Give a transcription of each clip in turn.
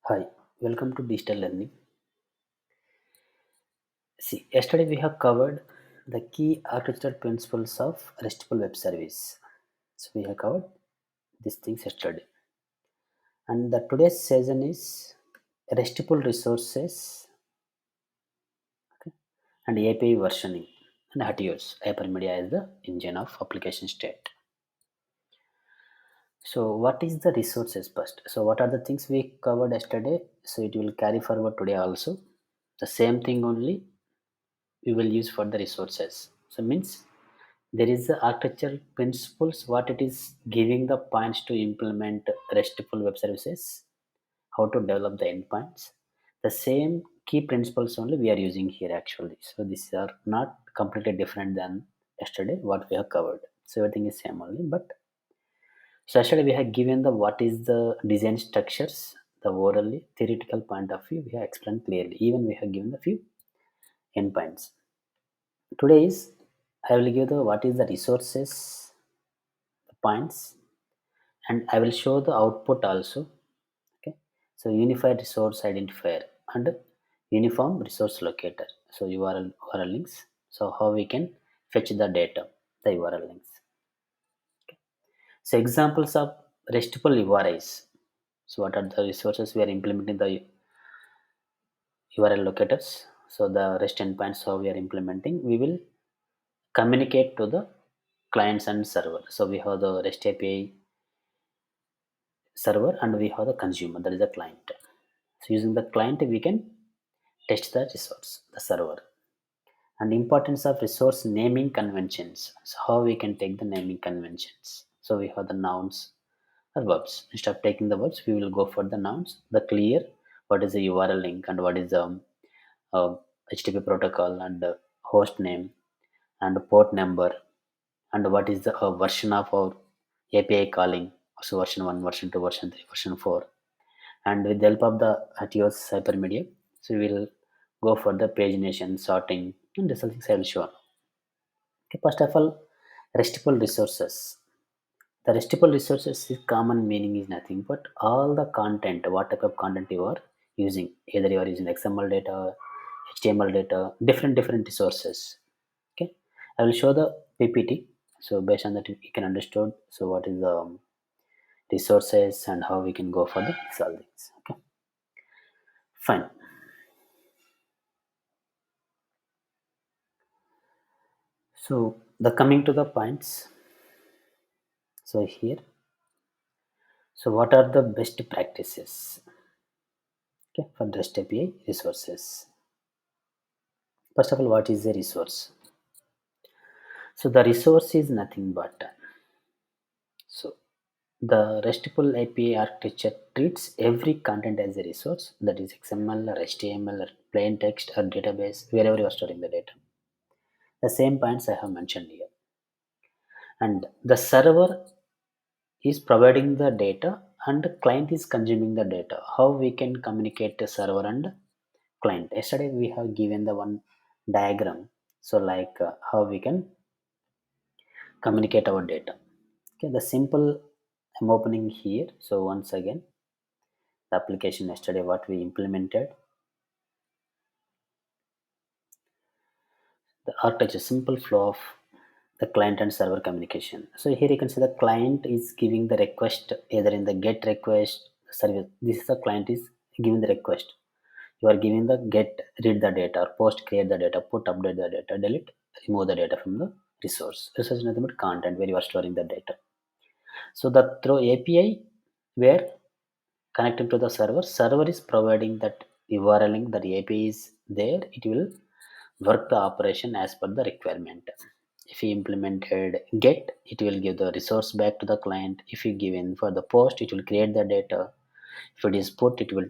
Hi, welcome to digital learning. See, yesterday we have covered the key architectural principles of RESTful web service. So we have covered these things yesterday, and the today's session is RESTful resources and API versioning and HATEOAS. Hypermedia is the engine of application state. So what is the resources first? So what are the things we covered yesterday? So it will carry forward today also. The same thing only we will use for the resources. So means there is the architectural principles what it is giving the points to implement RESTful web services, how to develop the endpoints. The same key principles only we are using here actually. So these are not completely different than yesterday what we have covered. So everything is same only. But so yesterday we have given the what is the design structures, the orally theoretical point of view we have explained clearly. Even we have given a few endpoints. Today is I will give the what is the resources, the points, and I will show the output also. Okay, so unified resource identifier and uniform resource locator. So URL links. So how we can fetch the data, the URL links. So examples of RESTful URIs. So what are the resources we are implementing the URL locators? So the REST endpoints how we are implementing, we will communicate to the clients and server. So we have the REST API server and we have the consumer, that is the client. So using the client we can test the resource, the server. And importance of resource naming conventions. So how we can take the naming conventions. So we have the nouns or verbs. Instead of taking the verbs, we will go for the nouns. The clear, what is the URL link and what is the uh, HTTP protocol and host name and port number and what is the version of our API calling. So version 1, version 2, version 3, version 4. And with the help of the HATEOAS hypermedia, so we will go for the pagination, sorting, and this things I will show. Okay, first of all, RESTful resources. The RESTful resources is common meaning is nothing but all the content, what type of content you are using. Either you are using XML data, HTML data, different resources. Okay, I will show the PPT. So based on that, you can understand. So what is the resources and how we can go for the solvings. Okay, fine. So the coming to the points. So here, so what are the best practices? Okay, for REST API resources. First of all, what is a resource? So the resource is nothing but so the RESTful API architecture treats every content as a resource, that is XML or HTML or plain text or database, wherever you are storing the data. The same points I have mentioned here. And the server is providing the data and the client is consuming the data. How we can communicate the server and client? Yesterday we have given the one diagram. So like how we can communicate our data. Okay, the simple I'm opening here. So once again, the application yesterday what we implemented, the architecture simple flow of the client and server communication. So here you can see the client is giving the request either in the get request service. This is the client is giving the request. You are giving the get read the data or post create the data, put update the data, delete, remove the data from the resource. Resource is nothing but content where you are storing the data. So the through API where connecting to the server is providing that URL link, that API is there, it will work the operation as per the requirement. If you implemented get, it will give the resource back to the client. If you give in for the post, it will create the data. If it is put, it will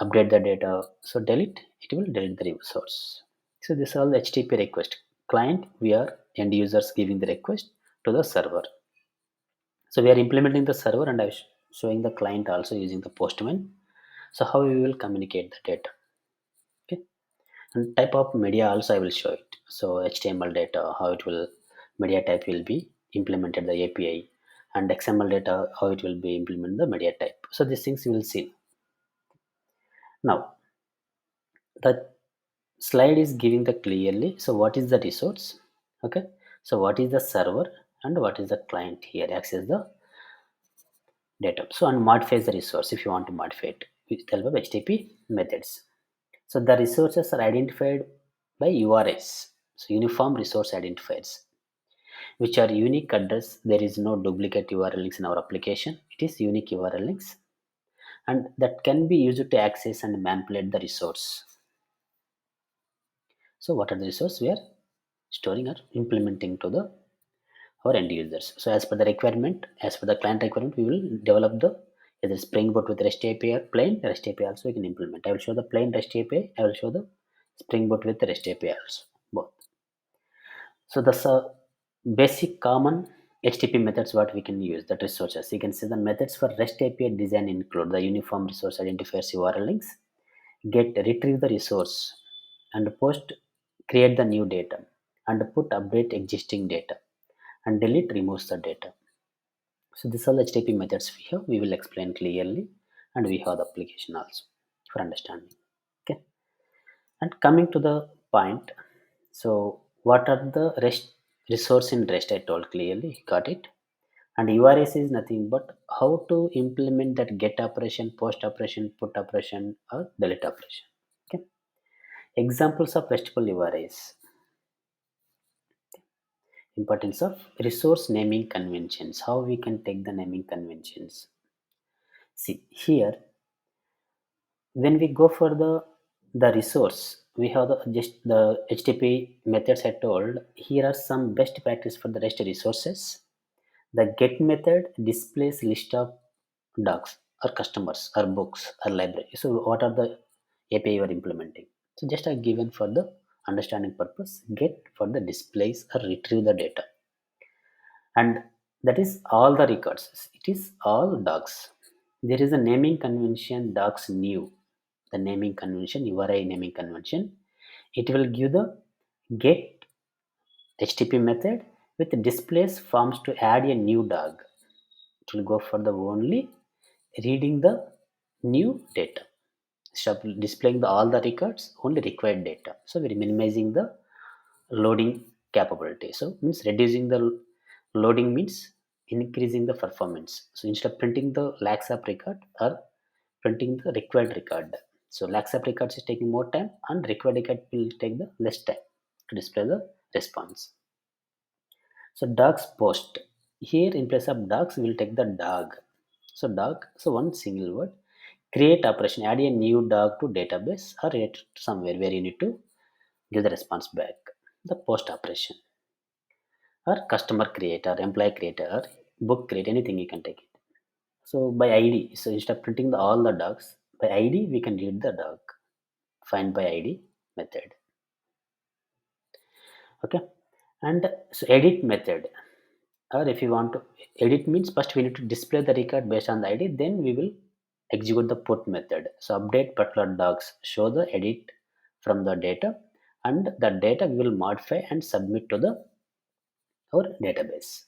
update the data. So delete, it will delete the resource. So this is all HTTP request. Client, we are end users giving the request to the server. So we are implementing the server and I was showing the client also using the postman. So how we will communicate the data. Okay. And type of media also I will show it. So HTML data, how it will media type will be implemented the API, and XML data how it will be implemented the media type. So these things you will see. Now the slide is giving the clearly. So what is the resource? Okay. So what is the server and what is the client here access the data. So and modifies the resource if you want to modify it with the help of HTTP methods. So the resources are identified by URIs. So uniform resource identifiers, which are unique address. There is no duplicate URL links in our application. It is unique URL links and that can be used to access and manipulate the resource. So what are the resources we are storing or implementing to the our end users? So as per the requirement, as per the client requirement, we will develop the either Spring Boot with REST API or plain REST API also we can implement. I will show the plain REST API. I will show the Spring Boot with the REST API also both. So that's a basic common HTTP methods what we can use that resources. You can see the methods for REST API design include the uniform resource identifiers URL links, get retrieve the resource and post create the new data and put update existing data and delete removes the data. So these are the HTTP methods we have. We will explain clearly and we have the application also for understanding. Okay. And coming to the point, so what are the REST resource in REST? I told clearly, got it. And URS is nothing but how to implement that get operation, post operation, put operation, or delete operation. Okay. Examples of RESTful URIs. Importance of resource naming conventions. How we can take the naming conventions. See here, when we go for the resource, we have the just the HTTP methods I told. Here are some best practice for the REST resources. The get method displays list of docs or customers or books or library. So what are the API you are implementing? So just are given for the understanding purpose. Get for the displays or retrieve the data, and that is all the records. It is all docs. There is a naming convention docs new. The naming convention URI naming convention, it will give the get HTTP method with displays forms to add a new dog. It will go for the only reading the new data. Stop displaying all the records, only required data. So we're minimizing the loading capability. So means reducing the loading means increasing the performance. So instead of printing the lakhs of record or printing the required record, so lakhs of records is taking more time and required record will take the less time to display the response. So dogs post, here in place of dogs we will take the dog. So dog, so one single word, create operation, add a new dog to database or it somewhere where you need to give the response back. The post operation or customer creator, employee creator, book create, anything you can take it. So by ID, so instead of printing all the dogs, by ID we can read the dog. Find by ID method. Okay, and so edit method, or if you want to edit means first we need to display the record based on the ID, then we will execute the put method. So update particular dogs, show the edit from the data, and the data we will modify and submit to the our database.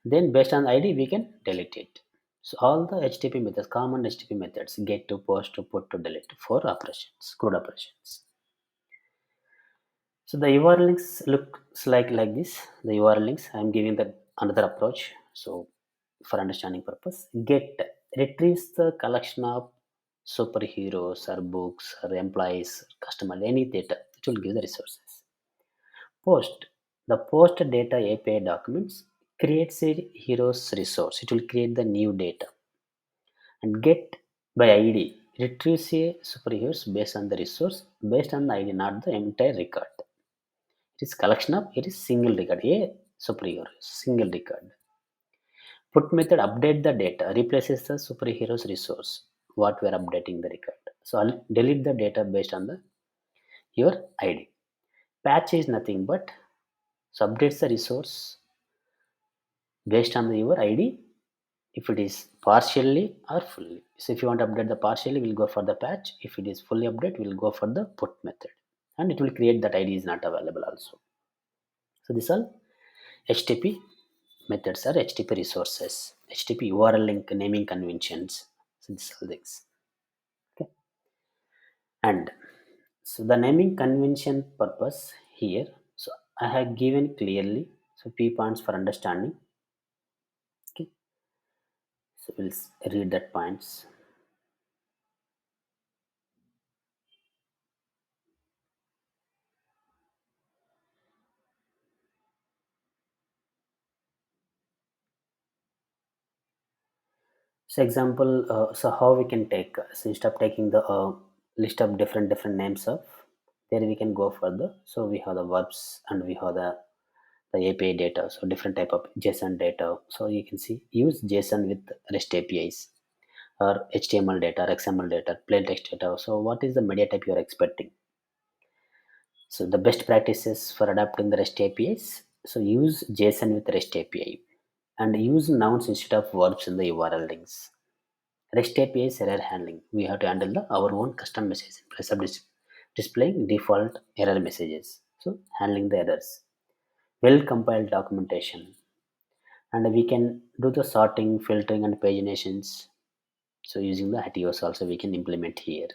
Then based on ID we can delete it. So all the HTTP methods, common HTTP methods, get to, post to, put to, delete for operations, CRUD operations. So the URL links looks like this. The URL links I am giving the another approach. So for understanding purpose, get retrieves the collection of superheroes or books or employees, customer, any data. It will give the resources. Post, the post data API documents creates a heroes resource. It will create the new data. And get by ID retrieves a superheroes based on the resource, based on the ID, not the entire record. It is collection of, it is single record, a superhero, single record. Put method update the data, replaces the superheroes resource, what we are updating the record. So I'll delete the data based on the your ID. Patch is nothing but so updates the resource based on the your ID, if it is partially or fully. So if you want to update the partially, we'll go for the patch. If it is fully update, we'll go for the put method. And it will create that ID is not available also. So this all HTTP methods are HTTP resources, HTTP URL link naming conventions. So this all things. Okay. And so the naming convention purpose here, so I have given clearly so p points for understanding. Okay, so we'll read that points. So example, so how we can take, so instead of taking the list of different names of, there we can go further. So we have the verbs and we have the API data, so different type of JSON data. So you can see use JSON with REST APIs or HTML data or XML data, plain text data. So what is the media type you are expecting? So the best practices for adapting the REST APIs. So use JSON with REST API and use nouns instead of verbs in the URL links. REST API is error handling. We have to handle our own custom messages in place of displaying default error messages. So handling the errors. Well compiled documentation. And we can do the sorting, filtering and paginations. So using the HATEOAS also we can implement here.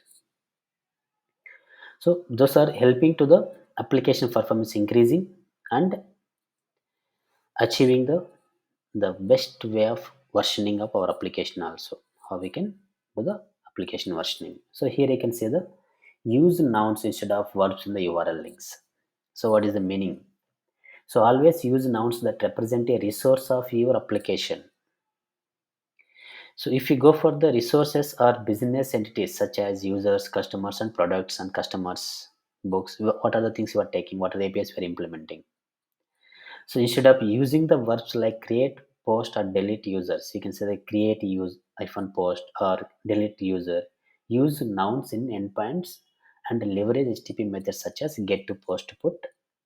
So those are helping to the application performance increasing and achieving the best way of versioning of our application also. How we can do the application versioning. So here you can say the use nouns instead of verbs in the URL links. So what is the meaning? So always use nouns that represent a resource of your application. So if you go for the resources or business entities such as users, customers and products and customers, books, what are the things you are taking, what are the APIs you are implementing? So instead of using the verbs like create, post, or delete users, you can say the create use hyphen post or delete user. Use nouns in endpoints and leverage HTTP methods such as get to post to put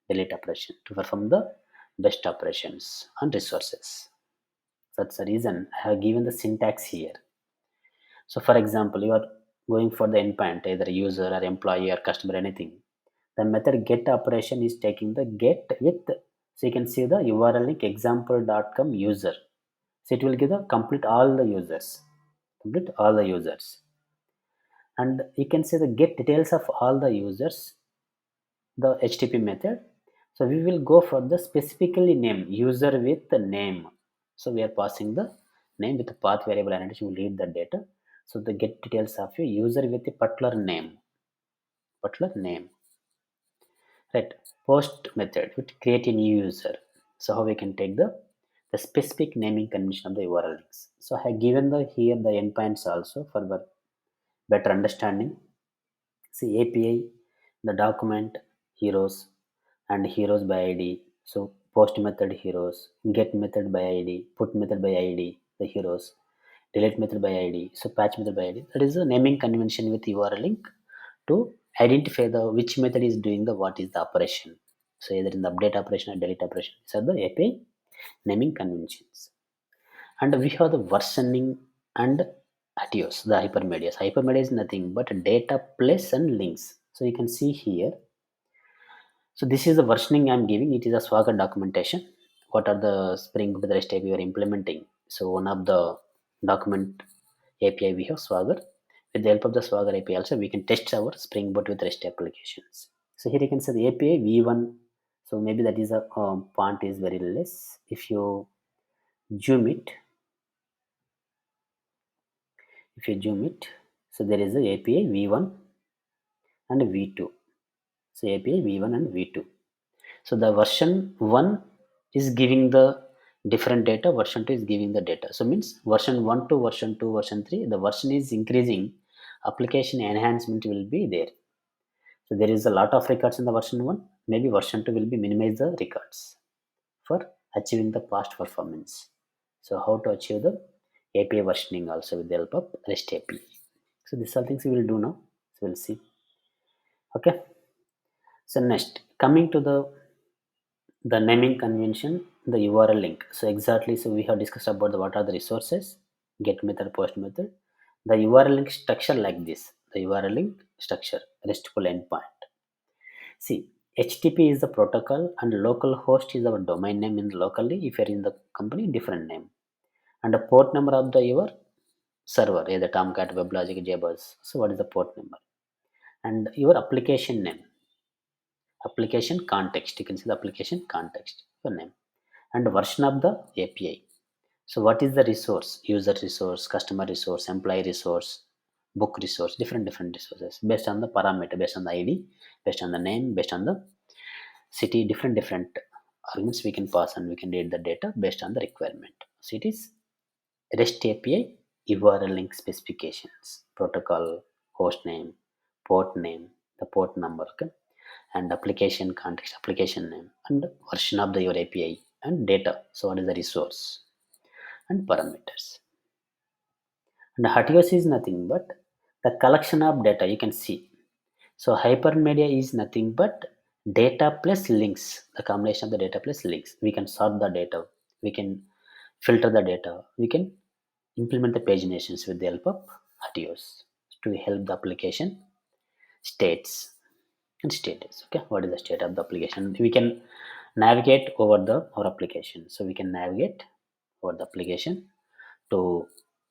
delete operation to perform the best operations on resources. That's the reason I have given the syntax here. So for example, you are going for the endpoint, either user or employee or customer, anything. The method get operation is taking the get with, so you can see the URL link example.com user. So it will give the complete all the users, complete all the users. And you can see the get details of all the users, the HTTP method. So we will go for the specifically name user with the name. So we are passing the name with the path variable and will read the data. So the get details of your user with a particular name. Right. Post method would create a new user. So how we can take the specific naming convention of the URL links. So I have given the here the endpoints also for the better understanding. See API, the document heroes and heroes by ID. So post method heroes, get method by ID, put method by ID, the heroes, delete method by ID, so patch method by ID. That is the naming convention with URL link to identify the which method is doing the what is the operation. So either in the update operation or delete operation. These are the API naming conventions. And we have the versioning and HATEOAS, the hypermedias. Hypermedia is nothing but data place and links. So you can see here. So this is the versioning I'm giving. It is a Swagger documentation. What are the Spring Boot REST API we are implementing? So one of the document API we have Swagger. With the help of the Swagger API also we can test our Spring Boot with REST applications. So here you can see the API V1. So maybe that is a font is very less. If you zoom it, so there is the API V1 and V2. So API V1 and V2. So the version 1 is giving the different data, version 2 is giving the data. So means version 1 to version 2, version 3, the version is increasing, application enhancement will be there. So there is a lot of records in the version 1, maybe version 2 will be minimize the records for achieving the fast performance. So how to achieve the API versioning also with the help of REST API. So these are things we will do now. So we'll see. Okay. So next, coming to the naming convention, the URL link. So exactly, so we have discussed about the what are the resources, get method, post method. The URL link structure like this. The URL link structure, RESTful endpoint. See, HTTP is the protocol and local host is our domain name in locally. If you're in the company, different name. And the port number of the your server, either Tomcat, WebLogic, JBuzz. So what is the port number? and your application name, application context. You can see the application context, your name, and version of the API. So what is the resource? User resource, customer resource, employee resource, book resource, different resources based on the parameter, based on the ID, based on the name, based on the city, different arguments we can pass, and we can read the data based on the requirement. So it is REST API, URL link specifications, protocol, host name, port name, the port number, okay? And application context, application name, and version of the your API, and data. So what is the resource and parameters. And HATEOAS is nothing but the collection of data, you can see. So hypermedia is nothing but data plus links, the combination of the data plus links. We can sort the data, we can filter the data, we can implement the paginations with the help of HATEOAS to help the application states and status. Okay, what is the state of the application? We can navigate over the our application. So we can navigate over the application to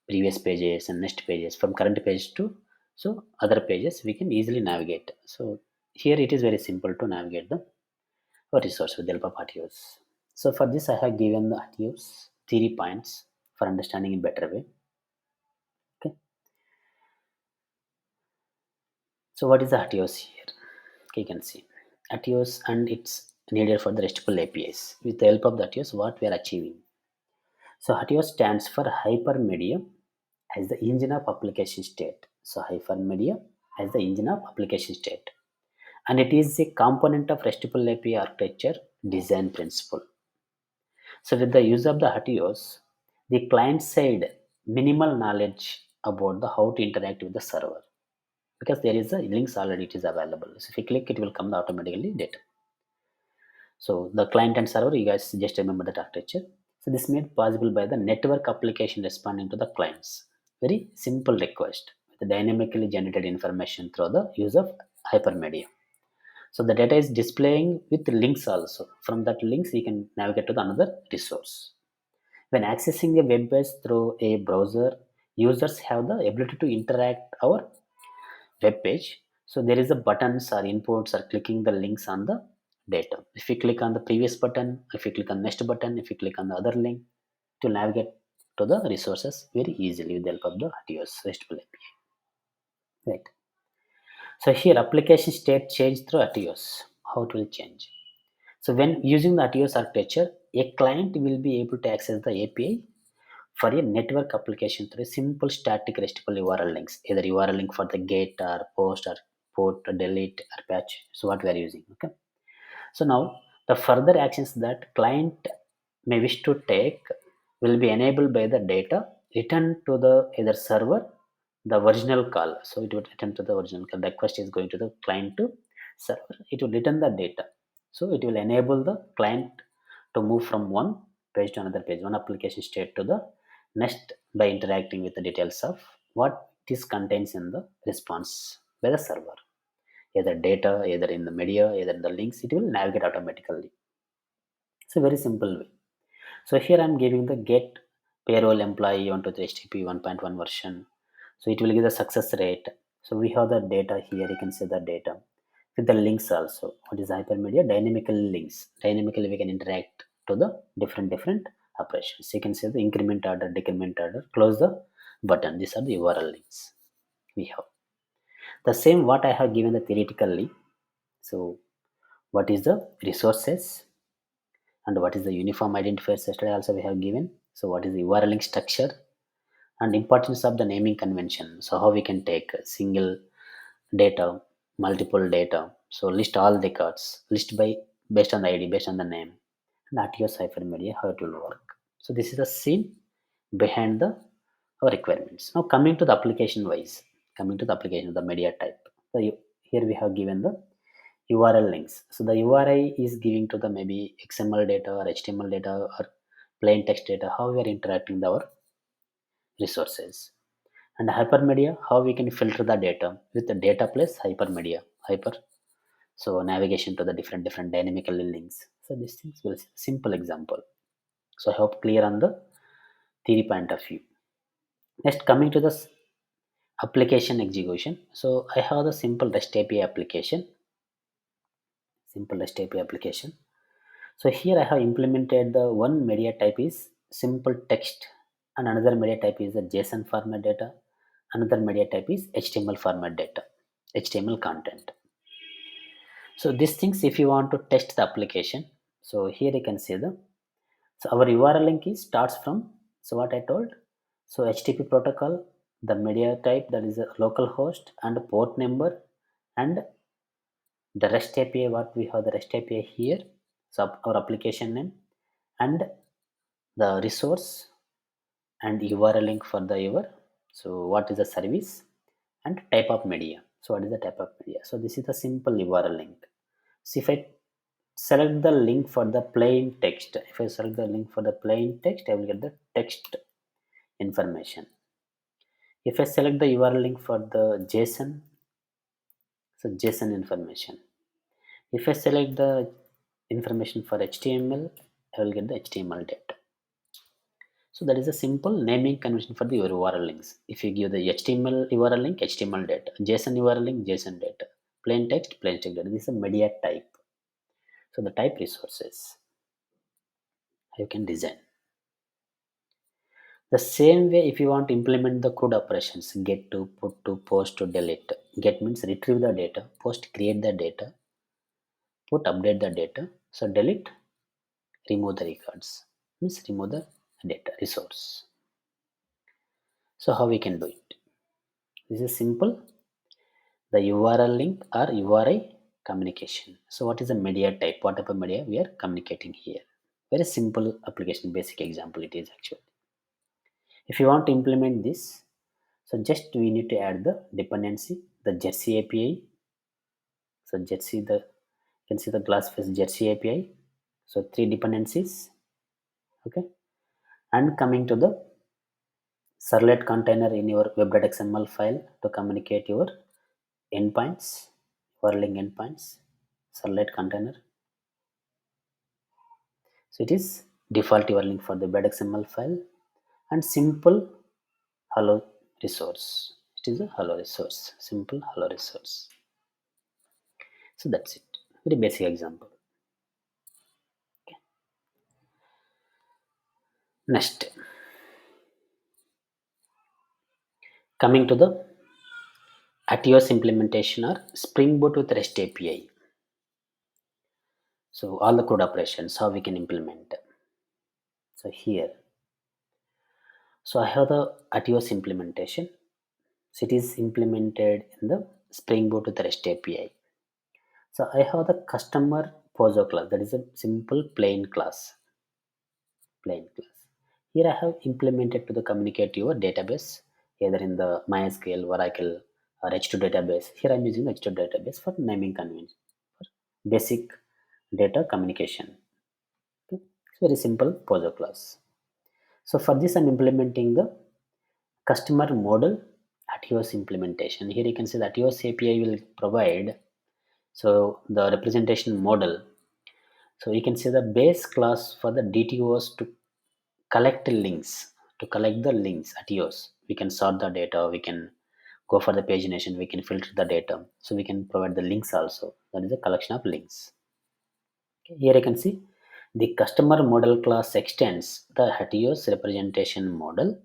previous pages and next pages, from current page to so other pages we can easily navigate. So here it is very simple to navigate the resource with the help of HATEOAS. So for this I have given the HATEOAS theory points for understanding in better way. Okay, so what is the HATEOAS here? Okay, you can see HATEOAS, and it's needed for the RESTful APIs. With the help of the HATEOAS, what we are achieving. So HATEOAS stands for Hypermedia as the engine of application state. So Hypermedia as the engine of application state, and it is a component of RESTful API architecture design principle. So with the use of the HATEOAS, the client side minimal knowledge about the how to interact with the server, because there is a links already it is available. So if you click, it will come automatically data. So the client and server, you guys just remember that architecture. So this made possible by the network application responding to the clients. Very simple request with dynamically generated information through the use of hypermedia. So the data is displaying with links also. From that links, we can navigate to the another resource. When accessing a web page through a browser, users have the ability to interact our web page. So there is a buttons or inputs or clicking the links on the data. If you click on the previous button, if you click on next button, if you click on the other link, to navigate to the resources very easily with the help of the HATEOAS RESTful API. Right. So here application state change through HATEOAS. How it will change? So when using the HATEOAS architecture, a client will be able to access the API for a network application through simple static RESTful URL links, either URL link for the get or post or port or delete or patch. So what we are using. Okay. So now the further actions that client may wish to take will be enabled by the data returned to the either server, the original call. So it would return to the original call. The request is going to the client to server. It will return the data. So it will enable the client to move from one page to another page, one application state to the next, by interacting with the details of what this contains in the response by the server, either data, either in the media, either in the links. It will navigate automatically. It's a very simple way. So here I'm giving the get payroll employee onto the HTTP 1.1 version. So it will give the success rate. So we have the data here. You can see the data with the links also. What is hypermedia? Dynamical links. Dynamically we can interact to the different operations. You can see the increment order, decrement order, close the button. These are the URL links we have. The same what I have given the theoretically. So what is the resources and what is the uniform identifiers yesterday also we have given. So what is the URL link structure and importance of the naming convention. So how we can take a single data, multiple data. So list all records, list by based on the ID, based on the name, and HATEOAS hypermedia, how it will work. So this is the scene behind the our requirements. Now coming to the application wise, coming to the application, the media type. So here we have given the URL links. So the URI is giving to the maybe XML data or HTML data or plain text data, how we are interacting with our resources. And hypermedia, how we can filter the data with the data plus hypermedia. Hyper, so navigation to the different dynamically links. So these things will simple example. So I hope clear on the theory point of view. Next coming to the application execution. So I have the simple REST API application, simple REST API application. So here I have implemented the one media type is simple text and another media type is the JSON format data. Another media type is HTML format data, HTML content. So these things if you want to test the application, so here you can see the, so our URL link is starts from, so what I told, so HTTP protocol, the media type that is a local host and port number and the REST API what we have the REST API here, so our application name and the resource and URL link for the your, so what is the service and type of media. So what is the type of media? So this is the simple URL link. So if I select the link for the plain text, if I select the link for the plain text, I will get the text information. If I select the URL link for the JSON, so JSON information. If I select the information for HTML, I will get the HTML data. So that is a simple naming convention for the your URL links. If you give the HTML URL link, HTML data, JSON URL link, JSON data, plain text data. This is a media type. So the type resources you can design. The same way, if you want to implement the CRUD operations, get to, put to, post to, delete. Get means retrieve the data, post create the data, put update the data. So delete, remove the records means remove the data resource. So how we can do it? This is simple. The URL link or URI communication. So what is the media type? What type of media we are communicating here? Very simple application, basic example it is actually. If you want to implement this, so just we need to add the dependency, the Jersey API. So Jersey, the you can see the glassface Jersey API. So three dependencies. Okay. And coming to the servlet container in your web.xml file to communicate your endpoints, URL endpoints, servlet container. So it is default URL for the web.xml file and simple hello resource. It is a hello resource, simple hello resource. So that's it. Very basic example. Okay. Next, coming to the HATEOAS implementation or Spring Boot with REST API. So all the code operations, how we can implement. So here, so I have the HATEOAS implementation. So it is implemented in the Spring Boot with REST API. So I have the customer POSO class, that is a simple plain class. Plain class. Here I have implemented to the communicate your database, either in the MySQL, Oracle, or H2 database. Here I'm using H2 database for naming convention, for basic data communication. Okay. It's very simple POSO class. So for this I'm implementing the customer model HATEOAS implementation. Here you can see that HATEOAS API will provide so the representation model. So you can see the base class for the DTOs to collect links, to collect the links at yours. We can sort the data, we can go for the pagination, we can filter the data. So we can provide the links also. That is a collection of links. Okay. Here you can see the customer model class extends the HATEOAS representation model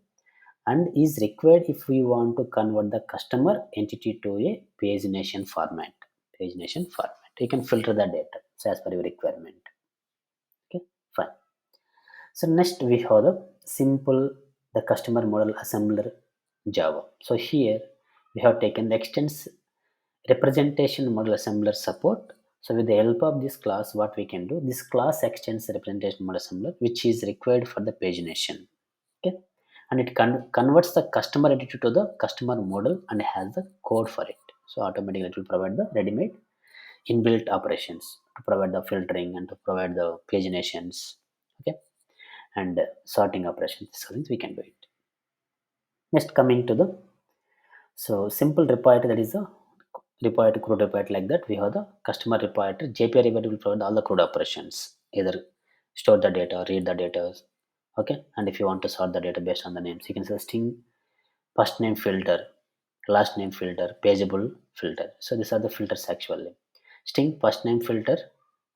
and is required if we want to convert the customer entity to a pagination format. Pagination format. You can filter the data so as per your requirement. Okay, fine. So next we have the simple the customer model assembler Java. So here we have taken the extends representation model assembler support. So with the help of this class, what we can do, this class extends representation model assembler, which is required for the pagination. Okay, and it converts the customer entity to the customer model and has the code for it. So automatically it will provide the ready-made inbuilt operations to provide the filtering and to provide the paginations. Okay, and sorting operations. So we can do it. Next, coming to the so simple repository, that is a repository CRUD repository like that. We have the customer repository. JPA repository will provide all the CRUD operations, either store the data, read the data. Okay, and if you want to sort the data based on the names, you can say string first name filter. last name filter, pageable filter. So these are the filters actually. String first name filter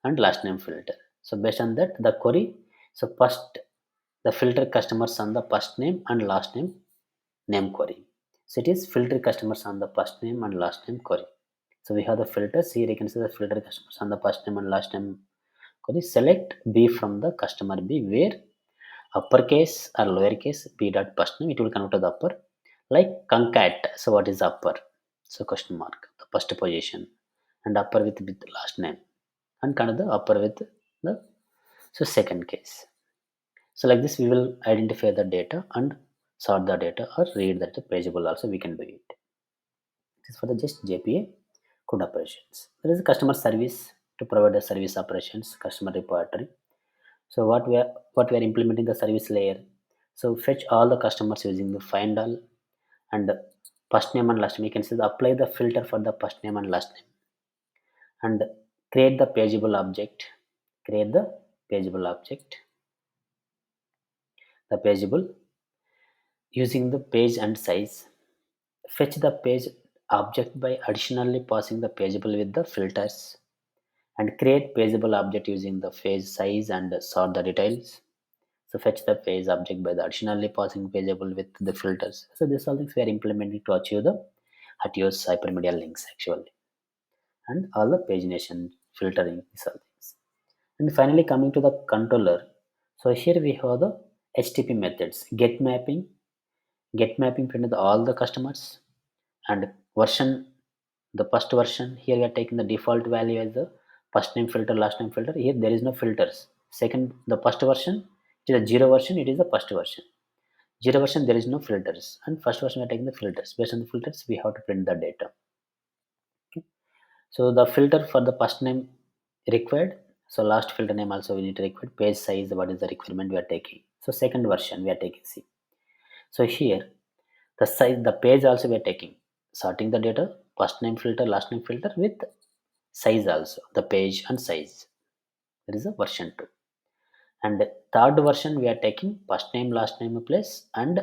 and last name filter. So based on that, the query, so first the filter customers on the first name and last name query. So it is filter customers on the first name and last name query. So we have the filters here. You can see the filter customers on the first name and last name query. Select B from the customer B where uppercase or lowercase b dot first name, it will convert to the upper, like concat. So what is upper? So question mark, the first position, and upper with last name, and kind of the upper with the, so second case. So like this we will identify the data and sort the data or read that pageable also we can do it. This is for the just JPA code operations. There is a customer service to provide the service operations, customer repository. So what we are implementing the service layer. So fetch all the customers using the find all and first name and last name. You can see the apply the filter for the first name and last name and create the pageable object. Create the pageable object. The pageable using the page and size. Fetch the page object by additionally passing the pageable with the filters and create pageable object using the page size and sort the details. So fetch the page object by the additionally passing pageable with the filters. So these all things we are implementing to achieve the HATEOAS hypermedia links actually, and all the pagination filtering these all things. And finally coming to the controller. So here we have the HTTP methods. Get mapping printed all the customers and version. The first version here we are taking the default value as the first name filter, last name filter. Here there is no filters. Second, the first version, it is a zero version, it is the first version. Zero version there is no filters, and first version we are taking the filters. Based on the filters we have to print the data. Okay. So the filter for the first name required, so last filter name also we need to require. Page size, what is the requirement we are taking. So second version we are taking C. So here the size, the page also we are taking, sorting the data, first name filter, last name filter with size also, the page and size. That is the version 2. And third version we are taking first name, last name place and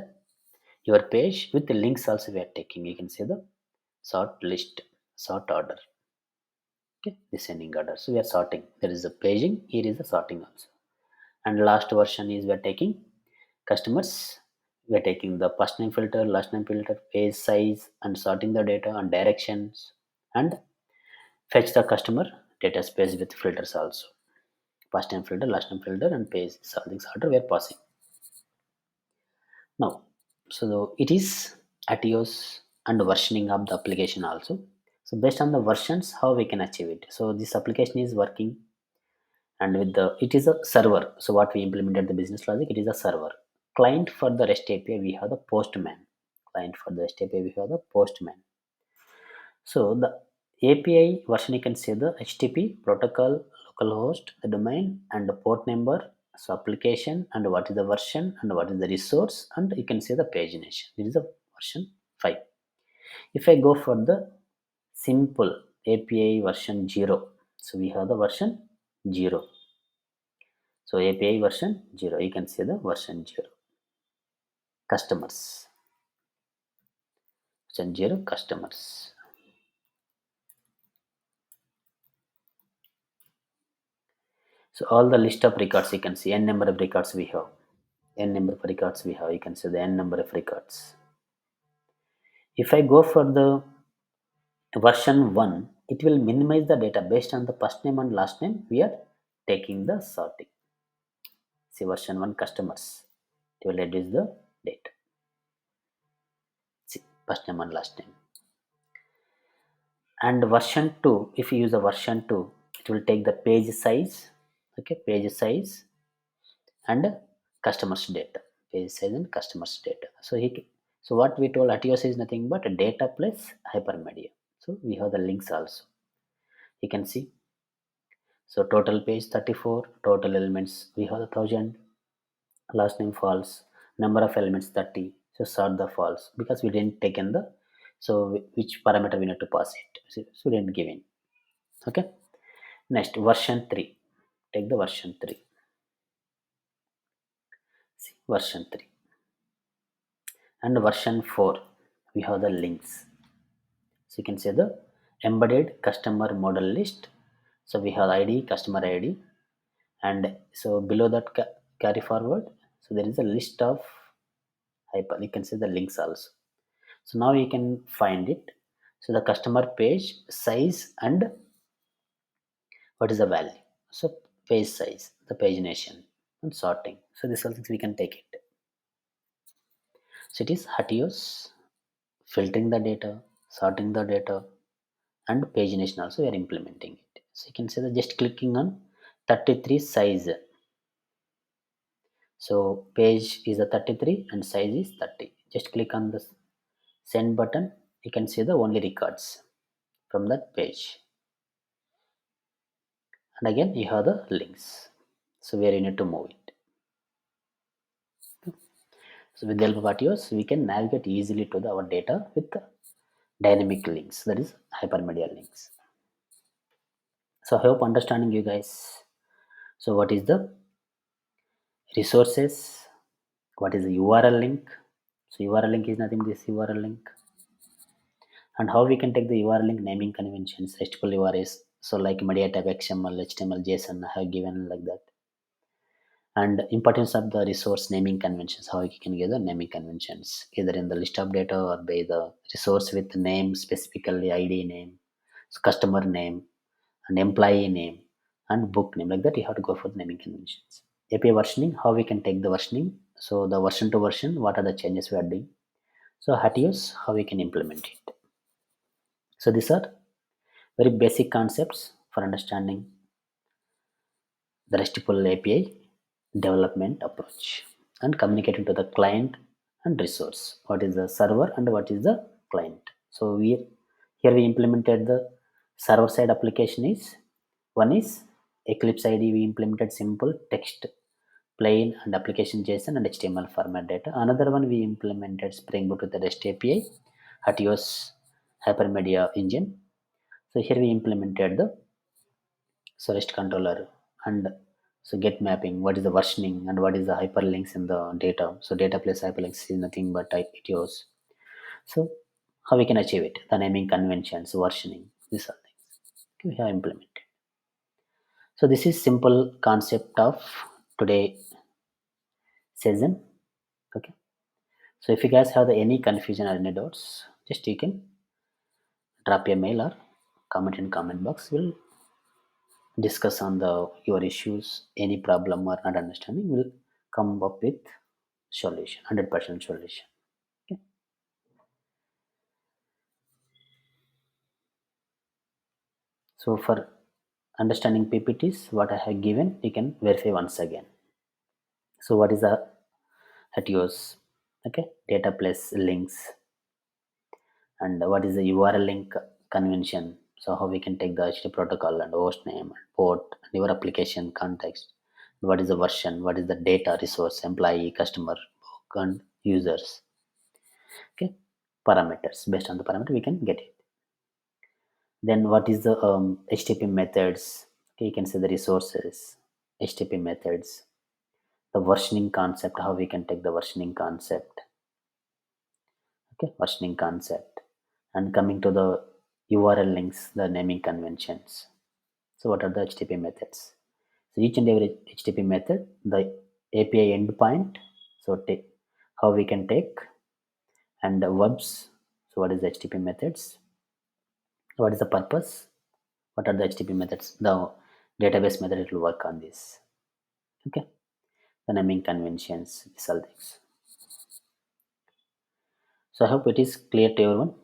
your page with the links also we are taking. You can see the sort list, sort order. Okay, descending order. So we are sorting. There is a paging, here is the sorting also. And last version is we are taking customers. We are taking the first name filter, last name filter, page size, and sorting the data and directions, and fetch the customer data space with filters also. First name filter, last name filter, and page sorting order we are passing. Now, so it is HATEOAS and versioning of the application also. So based on the versions, how we can achieve it. So this application is working, and with the, it is a server. So what we implemented the business logic, it is a server. Client for the REST API, we have the postman. Client for the REST API, we have the postman. So the API version, you can see the HTTP protocol, localhost, the domain, and the port number. So application and what is the version and what is the resource, and you can see the pagination. This is the version 5. If I go for the simple API version 0, so we have the version 0. So API version 0, you can see the version 0. Customers. Version 0 customers. So all the list of records you can see, n number of records we have. N number of records we have. You can see the n number of records. If I go for the version 1, it will minimize the data based on the first name and last name. We are taking the sorting. See version 1 customers. It will reduce the data. See first name and last name. And version 2, if you use the version 2, it will take the page size. Okay, page size and customers data. Page size and customers data. So what we told HATEOAS is nothing but data plus hypermedia. So we have the links also. You can see. So total page 34, total elements we have the 1000, last name false, number of elements 30. So sort the false because we didn't take in the, so which parameter we need to pass it. So we didn't give in. Okay. Next version 3. Take the version 3. See version 3. And version 4 we have the links. So you can say the embedded customer model list. So we have id, customer id, and so below that carry forward, so there is a list of hyper, you can see the links also. So now you can find it. So the customer page size and what is the value. So page size, the pagination, and sorting. So these are things we can take it. So it is HATEOAS, filtering the data, sorting the data, and pagination also we are implementing it. So you can see that just clicking on 33 size. So page is a 33 and size is 30. Just click on the send button. You can see the only records from that page. And again you have the links. So where you need to move it. So with the help of HATEOAS, we can navigate easily to our data with the dynamic links, that is hypermedia links. So I hope understanding you guys. So what is the resources? What is the URL link? So URL link is nothing but this URL link. And how we can take the URL link naming conventions, HTTP URLs. So like media type XML, HTML, JSON, I have given like that. And importance of the resource naming conventions, how you can give the naming conventions, either in the list of data or by the resource with name, specifically ID name, so customer name, and employee name, and book name. Like that, you have to go for the naming conventions. API versioning, how we can take the versioning. So the version to version, what are the changes we are doing. So HATEOAS, how we can implement it. So these are very basic concepts for understanding the RESTful API development approach and communicating to the client and resource. What is the server and what is the client? So we here we implemented the server side application is one is Eclipse ID. We implemented simple text, plain and application JSON and HTML format data. Another one we implemented Spring Boot with the REST API, HATEOAS Hypermedia Engine. So here we implemented the so REST controller and so get mapping, what is the versioning and what is the hyperlinks in the data. So data plus hyperlinks is nothing but HATEOAS. So how we can achieve it? The naming conventions, versioning, these are things we have implemented. So this is simple concept of today session. Okay. So if you guys have any confusion or any doubts, just you can drop a mail or comment in comment box. We'll discuss on the your issues, any problem or not understanding. We'll come up with solution, 100% solution. Okay. So for understanding PPTs, what I have given, you can verify once again. So what is the HATEOAS? Okay, data plus links, and what is the URL link convention. So how we can take the HTTP protocol and host name, port, and your application context. What is the version? What is the data resource, employee, customer, book, and users? Okay, parameters. Based on the parameter, we can get it. Then what is the HTTP methods? Okay, you can say the resources, HTTP methods, the versioning concept. How we can take the versioning concept. Okay, versioning concept, and coming to the URL links, the naming conventions. So what are the HTTP methods? So each and every HTTP method, the API endpoint. So take how we can take and the verbs. So what is the HTTP methods? What is the purpose? What are the HTTP methods? The database method it will work on this. Okay, the naming conventions, these all things. So I hope it is clear to everyone.